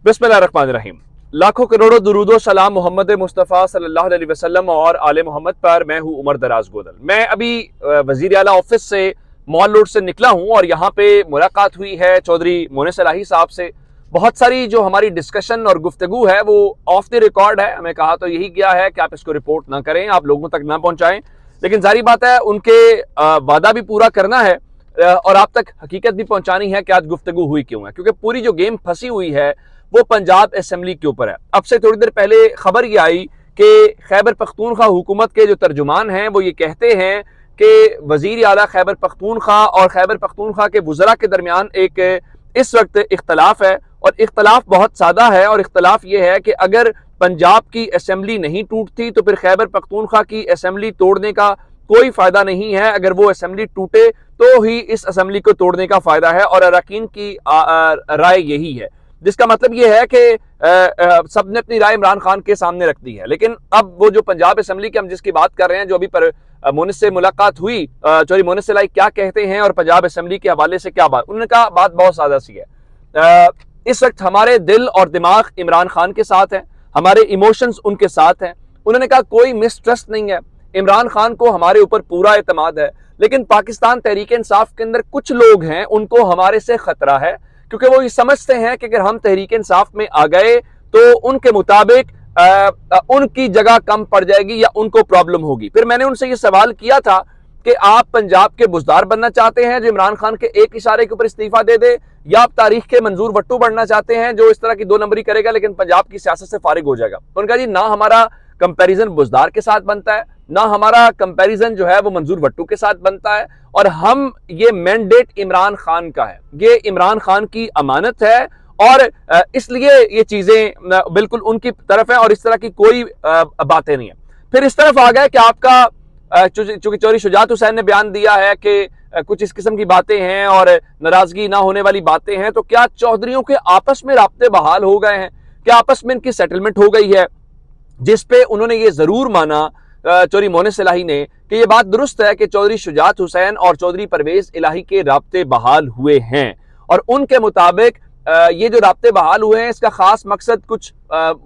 बिस्मिल्लाहिर्रहमानिर्रहीम। लाखों करोड़ों दुरूदो सलाम मोहम्मद मुस्तफ़ा सल्लल्लाहु अलैहि वसल्लम और आले मोहम्मद पर। मैं हूँ उमर दराज गोदल। मैं अभी वज़ीर आला ऑफिस से मॉल रोड से निकला हूँ और यहाँ पे मुलाकात हुई है चौधरी मोनिस इलाही साहब से। बहुत सारी जो हमारी डिस्कशन और गुफ्तगू है वो ऑफ द रिकॉर्ड है। हमें कहा तो यही गया है कि आप इसको रिपोर्ट ना करें, आप लोगों तक ना पहुँचाएं, लेकिन जारी बात है उनके वादा भी पूरा करना है और आप तक हकीकत भी पहुँचानी है कि आज गुफ्तगू हुई क्यों है, क्योंकि पूरी जो गेम फंसी हुई है वो पंजाब असेंबली के ऊपर है। अब से थोड़ी देर पहले खबर ये आई कि खैबर पख्तूनख्वा हुकूमत के जो तर्जुमान हैं वो ये कहते हैं कि वजीर आला खैबर पख्तूनख्वा और खैबर पख्तूनख्वा के वज़रा के दरमियान एक इस वक्त इख्तलाफ है और इख्तलाफ बहुत सादा है। और इख्तलाफ ये है कि अगर पंजाब की असेंबली नहीं टूटती तो फिर खैबर पख्तूनख्वा की असेंबली तोड़ने का कोई फायदा नहीं है। अगर वो असेंबली टूटे तो ही इस असेंबली को तोड़ने का फायदा है और अरकान की राय यही है, जिसका मतलब ये है कि सबने अपनी राय इमरान खान के सामने रख दी है। लेकिन अब वो जो पंजाब असेंबली की हम जिसकी बात कर रहे हैं, जो अभी पर मोनिस से मुलाकात हुई, चौधरी मोनिस इलाही क्या कहते हैं और पंजाब असेंबली के हवाले से क्या बात, उन्होंने कहा बात बहुत सादा सी है। इस वक्त हमारे दिल और दिमाग इमरान खान के साथ है, हमारे इमोशंस उनके साथ हैं। उन्होंने कहा कोई मिसट्रस्ट नहीं है, इमरान खान को हमारे ऊपर पूरा एतमाद है, लेकिन पाकिस्तान तहरीक इंसाफ के अंदर कुछ लोग हैं उनको हमारे से खतरा है, क्योंकि वो ये समझते हैं कि अगर हम तहरीक इंसाफ में आ गए तो उनके मुताबिक उनकी जगह कम पड़ जाएगी या उनको प्रॉब्लम होगी। फिर मैंने उनसे ये सवाल किया था कि आप पंजाब के बुजदार बनना चाहते हैं जो इमरान खान के एक इशारे के ऊपर इस्तीफा दे दे, या आप तारीख के मंजूर वट्टू बनना चाहते हैं जो इस तरह की 2 नंबरी करेगा लेकिन पंजाब की सियासत से फारिग हो जाएगा। उनका जी ना हमारा कंपैरिजन बुजदार के साथ बनता है, ना हमारा कंपैरिजन जो है वो मंजूर वट्टू के साथ बनता है, और हम ये मैंडेट इमरान खान का है, ये इमरान खान की अमानत है और इसलिए ये चीजें बिल्कुल उनकी तरफ है और इस तरह की कोई बातें नहीं है। फिर इस तरफ आ गए कि आपका चूंकि चौधरी शुजात हुसैन ने बयान दिया है कि कुछ इस किस्म की बातें हैं और नाराजगी ना होने वाली बातें हैं, तो क्या चौधरियों के आपस में राब्ते बहाल हो गए हैं, क्या आपस में इनकी सेटलमेंट हो गई है, जिसपे उन्होंने ये जरूर माना चौधरी मोनिस इलाही ने कि ये बात दुरुस्त है कि चौधरी शुजात हुसैन और चौधरी परवेज इलाही के राब्ते बहाल हुए हैं और उनके मुताबिक ये जो राब्ते बहाल हुए हैं इसका खास मकसद कुछ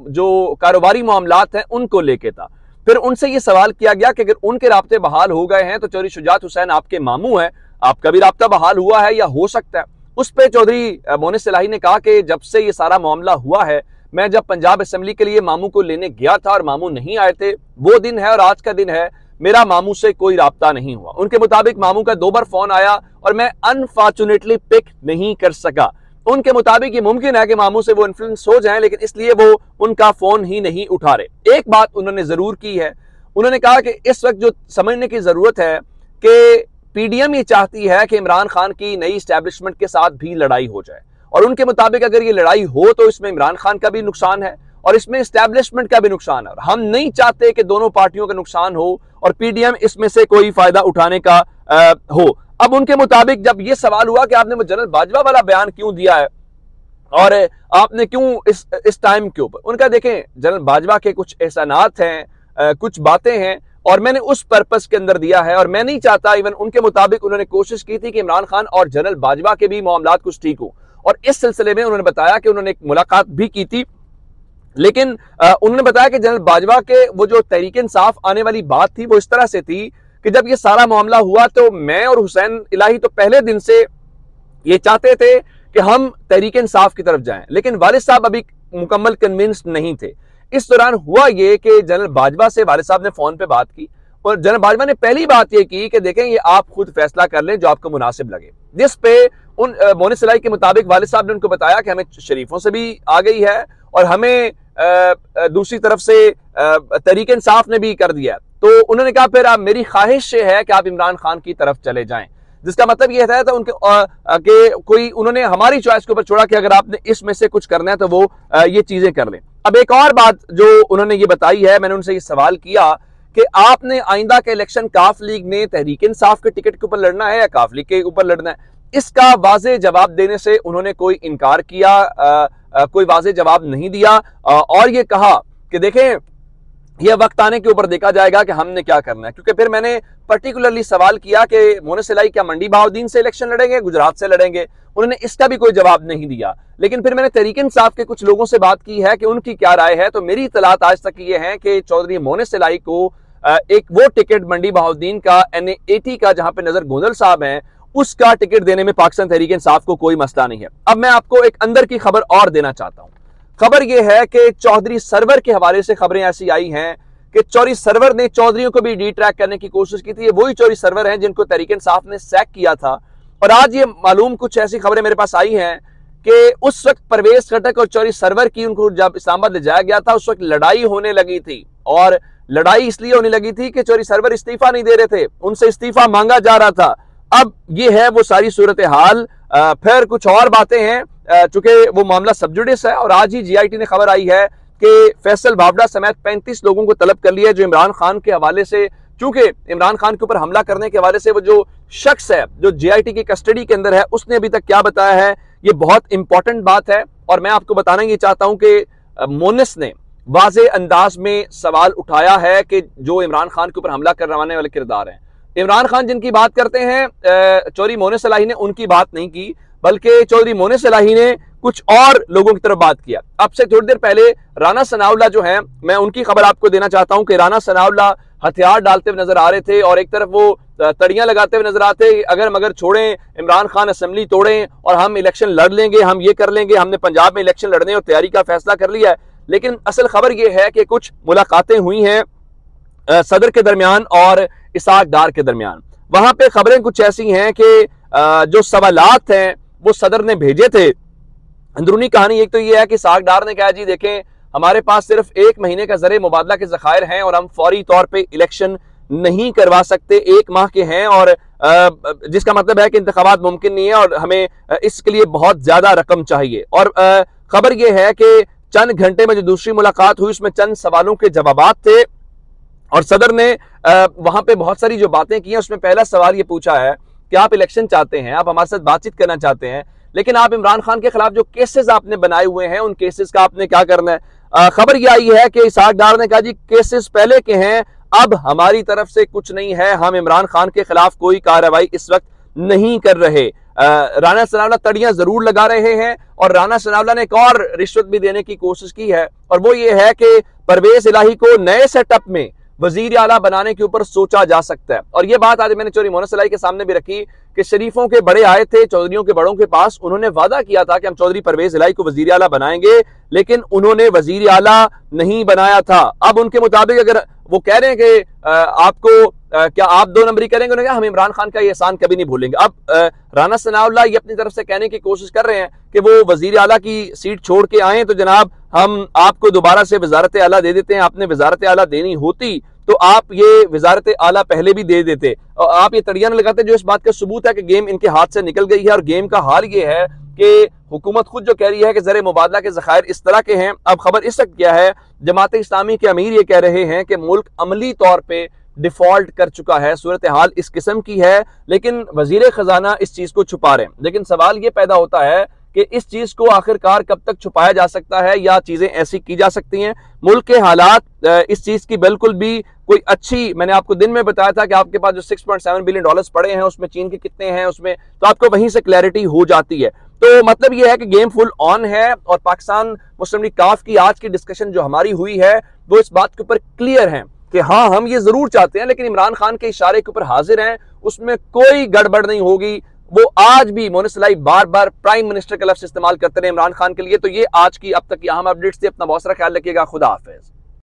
जो कारोबारी मामलात हैं उनको लेके था। फिर उनसे ये सवाल किया गया कि अगर उनके राब्ते बहाल हो गए हैं तो चौधरी शुजात हुसैन आपके मामू हैं, आपका भी राब्ता बहाल हुआ है या हो सकता है। उस पर चौधरी मोनिस इलाही ने कहा कि जब से ये सारा मामला हुआ है, मैं जब पंजाब असेंबली के लिए मामू को लेने गया था और मामू नहीं आए थे, वो दिन है और आज का दिन है, मेरा मामू से कोई राब्ता नहीं हुआ। उनके मुताबिक मामू का 2 बार फोन आया और मैं अनफॉर्चुनेटली पिक नहीं कर सका। उनके मुताबिक ये मुमकिन है कि मामू से वो इन्फ्लुएंस हो जाएं, लेकिन इसलिए वो उनका फोन ही नहीं उठा रहे। एक बात उन्होंने जरूर की है, उन्होंने कहा कि इस वक्त जो समझने की जरूरत है कि पीडीएम ये चाहती है कि इमरान खान की नई एस्टैब्लिशमेंट के साथ भी लड़ाई हो जाए, और उनके मुताबिक अगर ये लड़ाई हो तो इसमें इमरान खान का भी नुकसान है और इसमें एस्टैब्लिशमेंट का भी नुकसान है, और हम नहीं चाहते कि दोनों पार्टियों का नुकसान हो और पीडीएम इसमें से कोई फायदा उठाने का हो। अब उनके मुताबिक जब ये सवाल हुआ कि आपने वो जनरल बाजवा वाला बयान क्यों दिया है और आपने क्यों इस टाइम के ऊपर, उनका देखें जनरल बाजवा के कुछ एहसानात हैं, कुछ बातें हैं और मैंने उस पर्पस के अंदर दिया है, और मैं नहीं चाहता, इवन उनके मुताबिक उन्होंने कोशिश की थी कि इमरान खान और जनरल बाजवा के भी मामलात कुछ ठीक हो, और इस सिलसिले में उन्होंने बताया कि उन्होंने एक मुलाकात भी की थी, लेकिन उन्होंने बताया कि जनरल बाजवा के वो जो तहरीक इंसाफ आने वाली बात थी वो इस तरह से थी कि जब ये सारा मामला हुआ तो मैं और हुसैन इलाही तो पहले दिन से ये चाहते थे कि हम तहरीक इंसाफ की तरफ जाएं, लेकिन वालिद साहब अभी मुकम्मल कन्विंस्ड नहीं थे। इस दौरान हुआ ये कि जनरल बाजवा से वालिद साहब ने फोन पे बात की और जनरल बाजवा ने पहली बात ये की कि देखें ये आप खुद फैसला कर लें जो आपको मुनासिब लगे, जिस पे उन मोनिस इलाही के मुताबिक वालिद साहब ने उनको बताया कि हमें शरीफों से भी आ गई है और हमें दूसरी तरफ से तहरीक इंसाफ ने भी कर दिया। तो उन्होंने कहा फिर आप, मेरी ख्वाहिश ये है कि आप इमरान खान की तरफ चले जाएं, जिसका मतलब यह था उनके कि कोई उन्होंने हमारी चॉइस के ऊपर छोड़ा कि अगर आपने इसमें से कुछ करना है तो वो ये चीजें कर लें। अब एक और बात जो उन्होंने ये बताई है, मैंने उनसे ये सवाल किया कि आपने आइंदा के इलेक्शन काफ लीग ने तहरीक इंसाफ के टिकट के ऊपर लड़ना है या काफ लीग के ऊपर लड़ना है। इसका वाज़ेह जवाब देने से उन्होंने कोई इनकार किया, कोई वाज़ेह जवाब नहीं दिया और ये कहा कि देखें यह वक्त आने के ऊपर देखा जाएगा कि हमने क्या करना है। क्योंकि फिर मैंने पर्टिकुलरली सवाल किया कि मोनिस इलाही क्या मंडी बहाउद्दीन से इलेक्शन लड़ेंगे, गुजरात से लड़ेंगे। उन्होंने इसका भी कोई जवाब नहीं दिया। लेकिन फिर मैंने तहरीक इंसाफ के कुछ लोगों से बात की है कि उनकी क्या राय है, तो मेरी इतलात आज तक ये है कि चौधरी मोनिस इलाही को एक वो टिकट मंडी बहाउद्दीन का NA80 का, जहां पे नजर गोंदल साहब हैं, उसका टिकट देने में पाकिस्तान तहरीक इंसाफ को कोई मसला नहीं है। अब मैं आपको एक अंदर की खबर और देना चाहता हूं। खबर यह है कि चौधरी सरवर के हवाले से खबरें ऐसी आई हैं कि चौधरी सरवर ने चौधरियों को भी डिट्रैक करने की कोशिश की थी। ये वही चौधरी सरवर हैं जिनको तहरीक इंसाफ ने सैक किया था। और आज ये मालूम कुछ ऐसी खबरें मेरे पास आई हैं कि उस वक्त परवेज खटक और चौधरी सरवर की, उनको जब इस्लामाबाद ले जाया गया था, उस वक्त लड़ाई होने लगी थी। और लड़ाई इसलिए होने लगी थी कि चौधरी सरवर इस्तीफा नहीं दे रहे थे, उनसे इस्तीफा मांगा जा रहा था। अब ये है वो सारी सूरत हाल। फिर कुछ और बातें हैं, चूंकि वो मामला सबजुडिस है। और आज ही GIT ने खबर आई है कि फैसल बावड़ा समेत 35 लोगों को तलब कर लिया है, जो इमरान खान के हवाले से, चूंकि इमरान खान के ऊपर हमला करने के हवाले से वो जो शख्स है जो GIT की कस्टडी के अंदर है, उसने अभी तक क्या बताया है, ये बहुत इंपॉर्टेंट बात है। और मैं आपको बताना ये चाहता हूं कि मोनिस ने वाज़े अंदाज में सवाल उठाया है कि जो इमरान खान के ऊपर हमला करवाने वाले किरदार हैं, इमरान खान जिनकी बात करते हैं, चौधरी मोनिस इलाही ने उनकी बात नहीं की, बल्कि चौधरी मोनिस इलाही ने कुछ और लोगों की तरफ बात किया। अब से थोड़ी देर पहले राना सनाउल्लाह जो हैं, मैं उनकी खबर आपको देना चाहता हूं कि राना सनाउल्लाह हथियार डालते हुए नजर आ रहे थे और एक तरफ वो तड़ियां लगाते हुए नजर आते, अगर मगर छोड़ें, इमरान खान असेंबली तोड़ें और हम इलेक्शन लड़ लेंगे, हम ये कर लेंगे, हमने पंजाब में इलेक्शन लड़ने और तैयारी का फैसला कर लिया है। लेकिन असल खबर यह है कि कुछ मुलाकातें हुई हैं सदर के दरमियान और इसाक डार के दरमियान। वहां पे खबरें कुछ ऐसी हैं कि जो सवालात हैं वो सदर ने भेजे थे। अंदरूनी कहानी एक तो ये है कि इसाक डार ने कहा, जी देखें, हमारे पास सिर्फ 1 महीने का ज़र मुबादला के ज़खायर हैं और हम फौरी तौर पे इलेक्शन नहीं करवा सकते, 1 माह के हैं, और जिसका मतलब है कि इंतखाबात मुमकिन नहीं है और हमें इसके लिए बहुत ज्यादा रकम चाहिए। और खबर यह है कि चंद घंटे में जो दूसरी मुलाकात हुई उसमें चंद सवालों के जवाबात थे और सदर ने वहां पे बहुत सारी जो बातें की हैं, उसमें पहला सवाल ये पूछा है कि आप इलेक्शन चाहते हैं, आप हमारे साथ बातचीत करना चाहते हैं, लेकिन आप इमरान खान के खिलाफ जो केसेस आपने बनाए हुए हैं उन केसेस का आपने क्या करना है। खबर यह आई है कि इसाक डार ने कहा, जी केसेस पहले के हैं, अब हमारी तरफ से कुछ नहीं है, हम इमरान खान के खिलाफ कोई कार्रवाई इस वक्त नहीं कर रहे। राना सनाउल्लाह तड़ियां जरूर लगा रहे हैं और राना सनाउल्लाह ने एक और रिश्वत भी देने की कोशिश की है, और वो ये है कि परवेज इलाही को नए सेटअप में वजीर आला बनाने के ऊपर सोचा जा सकता है। और ये बात आज मैंने चौधरी मोनिस इलाही के सामने भी रखी कि शरीफों के बड़े आए थे चौधरियों के बड़ों के पास, उन्होंने वादा किया था कि हम चौधरी परवेज इलाही को वजीर आला बनाएंगे, लेकिन उन्होंने वजीर आला नहीं बनाया था। अब उनके मुताबिक अगर वो कह रहे हैं कि आपको क्या आप 2 नंबरी करेंगे, उन्होंने कहा हम इमरान खान का ये एहसान कभी नहीं भूलेंगे। अब राना सनाउल्लाह ये अपनी तरफ से कहने की कोशिश कर रहे हैं कि वो वजीर आला की सीट छोड़ के आए तो जनाब हम आपको दोबारा से वजारत आला दे देते हैं, आपने वजारत आला देनी होती तो आप ये वजारत आला पहले भी दे देते, और आप ये तड़ियां न लगाते, जो इस बात का सबूत है कि गेम इनके हाथ से निकल गई है। और गेम का हाल ये है कि हुकूमत खुद जो कह रही है कि ज़र मुबादला के ज़खायर इस तरह के हैं। अब खबर इस वक्त क्या है, जमात इस्लामी के अमीर ये कह रहे हैं कि मुल्क अमली तौर पर डिफॉल्ट कर चुका है, सूरत हाल इस किस्म की है, लेकिन वजीर खजाना इस चीज को छुपा रहे हैं। लेकिन सवाल ये पैदा होता है कि इस चीज को आखिरकार कब तक छुपाया जा सकता है या चीजें ऐसी की जा सकती हैं। मुल्क के हालात इस चीज की बिल्कुल भी कोई अच्छी, मैंने आपको दिन में बताया था कि आपके पास जो $6.7 बिलियन पड़े हैं उसमें चीन के कितने हैं, उसमें तो आपको वहीं से क्लैरिटी हो जाती है। तो मतलब यह है कि गेम फुल ऑन है और पाकिस्तान मुस्लिम लीग काफ की आज की डिस्कशन जो हमारी हुई है वो इस बात के ऊपर क्लियर है कि हाँ हम ये जरूर चाहते हैं, लेकिन इमरान खान के इशारे के ऊपर हाजिर हैं, उसमें कोई गड़बड़ नहीं होगी। वो आज भी मोनिस इलाही बार बार प्राइम मिनिस्टर का लफ्ज इस्तेमाल करते रहे इमरान खान के लिए। तो ये आज की अब तक की अहम अपडेट्स थी। अपना बहुत सारा ख्याल रखिएगा। खुदा हाफिज।